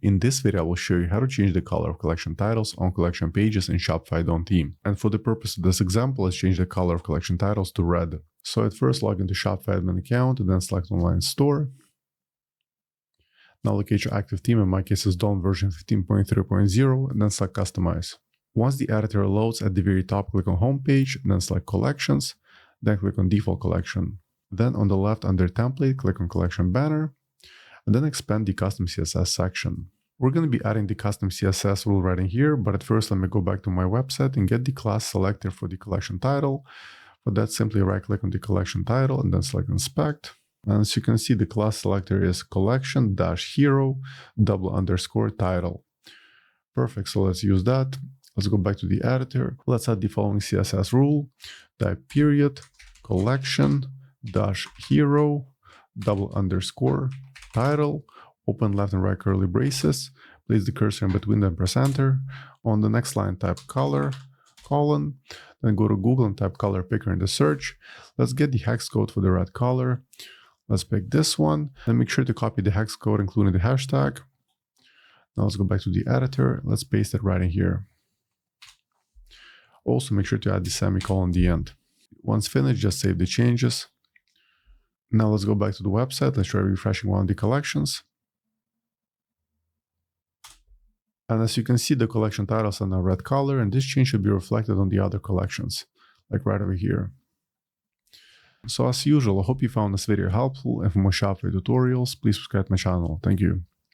In this video, I will show you how to change the color of collection titles on collection pages in Shopify Dawn theme. And for the purpose of this example, let's change the color of collection titles to red. So I'd first log into Shopify admin account and then select online store. Now locate your active theme, in my case is Dawn version 15.3.0, and then select customize. Once the editor loads at the very top, click on home page, then select collections, then click on default collection. Then on the left under template, click on collection banner, and then expand the custom CSS section. We're going to be adding the custom CSS rule right in here, but at first let me go back to my website and get the class selector for the collection title. For that, simply right click on the collection title and then select inspect. And as you can see, the class selector is collection-hero _title. Perfect, so let's use that. Let's go back to the editor. Let's add the following CSS rule. Type period collection-hero _title. Open left and right curly braces. Place the cursor in between them, press enter. On the next line, type color, colon. Then go to Google and type color picker in the search. Let's get the hex code for the red color. Let's pick this one. And make sure to copy the hex code, including the hashtag. Now let's go back to the editor. Let's paste it right in here. Also, make sure to add the semicolon at the end. Once finished, just save the changes. Now let's go back to the website. Let's try refreshing one of the collections. And as you can see, the collection titles are now red color, and this change should be reflected on the other collections, like right over here. So as usual, I hope you found this video helpful, and for more Shopify tutorials, please subscribe to my channel. Thank you.